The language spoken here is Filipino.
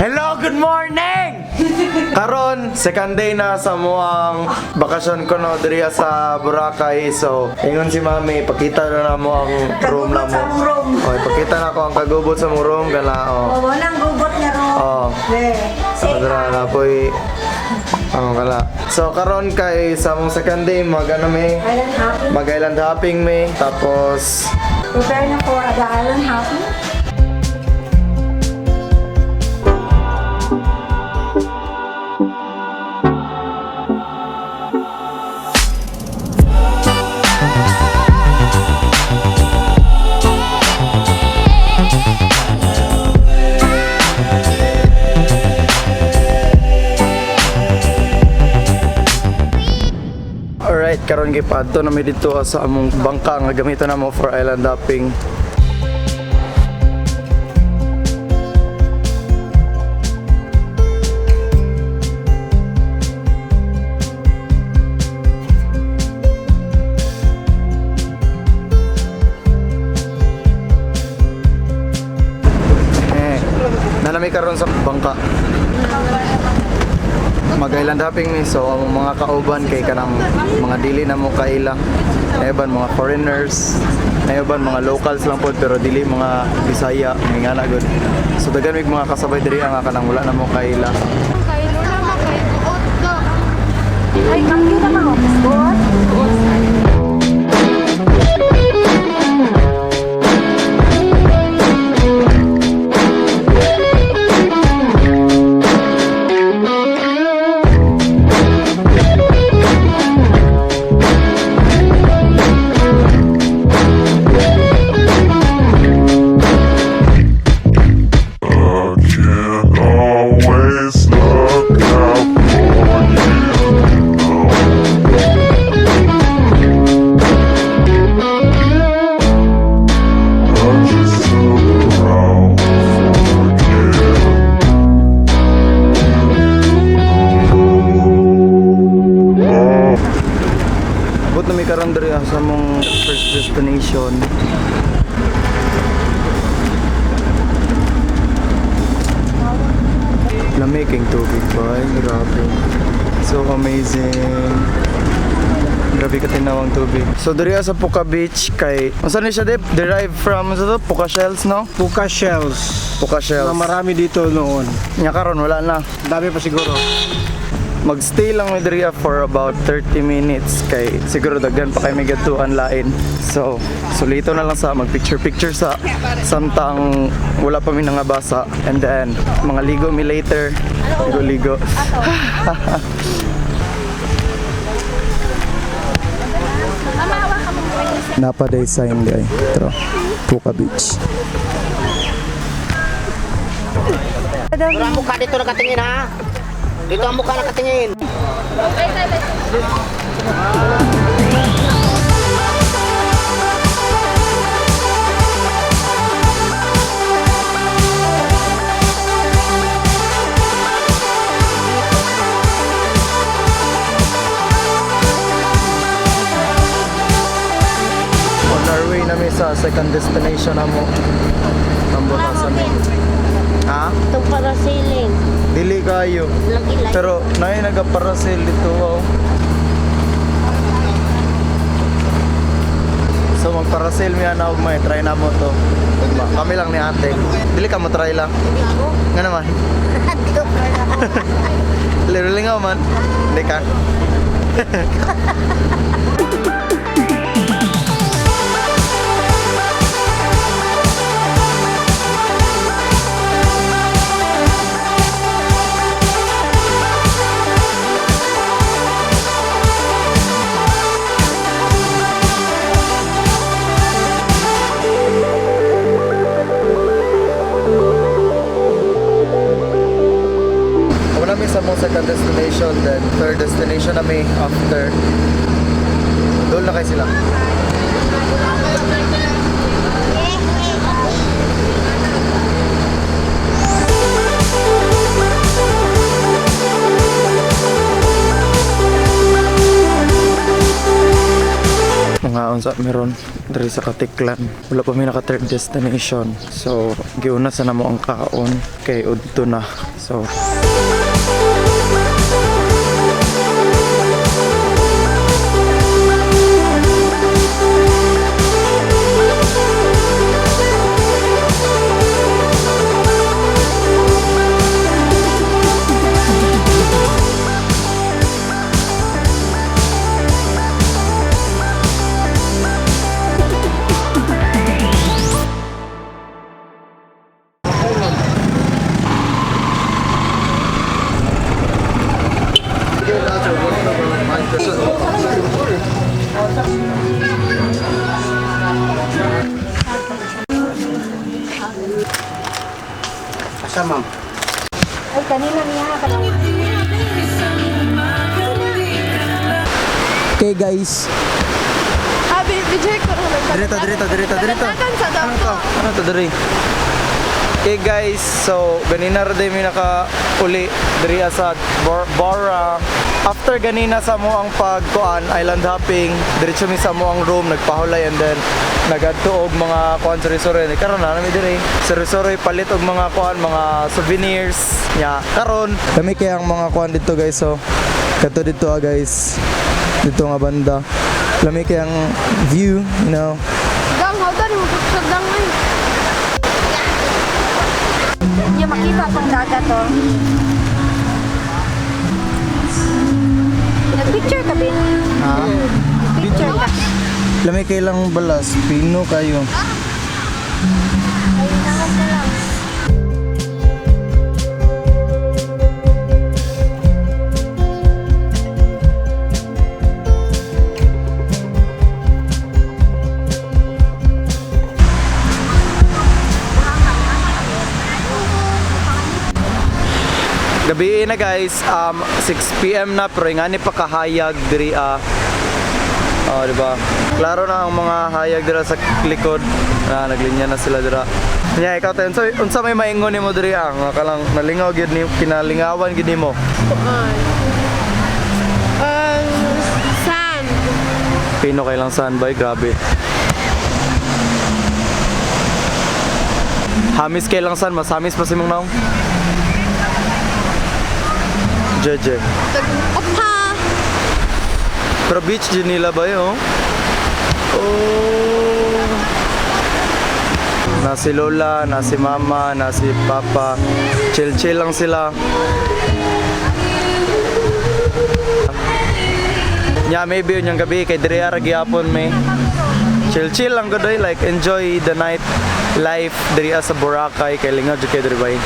Hello, good morning! Karon, second day na sa muang bakasyon ko no diri sa Boracay. So, ingon si Mami, pakita na mo ang room na mo. Oh, pakita na ko ang kagubot sa mong room gala oh. Oo, nang gubot niya ro. Oh. Sadra na po'y kala. So karon kay sa mong second day mag-ano may Island hopping. mag-island hopping may tapos Prepare na for the island hopping. alright, karon gipadto na mi dito sa among bangka nga gamiton namo for island hopping. Nalami karon sa bangka. Mag-island hopping ni so ang mga kauban kay kanang mga dili na mo kaila. Ayban mga foreigners, ayban mga locals lang pod pero dili mga Bisaya, nga na good. So daghan mig mga kasabay diri nga kanang wala na mo kaila. Kay Lola ma kay buot ka. Ay, kami naman mo. Buot? Karon diri sa mong first destination. Lamig ang tubig ba? Grabe. So amazing. Grabe ka tinawang tubig. So diri sa Puka Beach kay unsa ni siya dip? Derived from sa to Puka Shells, no? Puka shells. Puka Shells. Na marami dito noon. Nya karon wala na. Dami pa siguro. Magstay lang mi diri for about 30 minutes kay siguro daghan pa kay may gatuan lain. So sulito na lang sa magpicture sa samtang wala pa mi nangabasa and then mga ligo mi later. Ligo. Napaday sign guy. Tro. Puka Beach. Wala ang mukha dito nakatingin ha. Dito ang mukha nakatingin. On our way na mi sa second destination na mo. Ambulasan mo. Ha? Ito para sailing. Dili kayo. Lagi-lagi. Pero naay nagaparasail dito wow. So magparasail mi ana og may try na mo to. Ugma. Kami lang ni ate. Dili ka mo try lang. Nga naman. Literally nga man. Hindi ka. Sa mong second destination, then third destination na may after. Doon na kayo sila. Mga sa meron diri sa Katiklan. Wala pa mi naka third destination. So giuna sa namo ang kaon kay udto na. So Asa ma'am? Ay, kanina niya. okay guys. Bijay ko rin. Dirito. Akan sa dako. Ano to diri? Okay guys, so ganina ra mi naka uli diri sa Bora. After ganina sa mo ang pagkuan island hopping, diretso mi sa mo ang room nagpahulay and then nagadto og mga kuan sa resort. Karon na nami diri. Sa resort palit og mga kuan, mga souvenirs nya. Karon kami kay ang mga kuan dito guys, so kato dito guys. Dito nga banda. Lami kay ang view, you know. Dang, hawda ni mo sa dang ay. Niya makita tong dagat to. Nag-picture ka, Bin? Ha? Picture ka. Lami kay lang balas, pino kayo. Ay, nangas na lang. Gabi na guys, 6 PM na pero nga ni pa kahayag diri oh, di ba? Klaro na ang mga hayag dira sa likod. Naglinya na sila dira. Nya ikaw tayo, unsa may maingon nimo diri nga kalang nalingaw gyud ni kinalingawan gyud nimo. Sand. Pino kay lang saan bay, grabe. Hamis kay lang saan, mas hamis pa si mong naong. Jeje. Opa. Pero beach din nila ba yun? Oh. Na si Lola, na si Mama, na si Papa. Chill-chill lang sila. Nya maybe yun yung gabi kay Drea Ragyapon may. Chill-chill lang godoy, like enjoy the night life diri sa Boracay kay lingaw jud kay diri bay.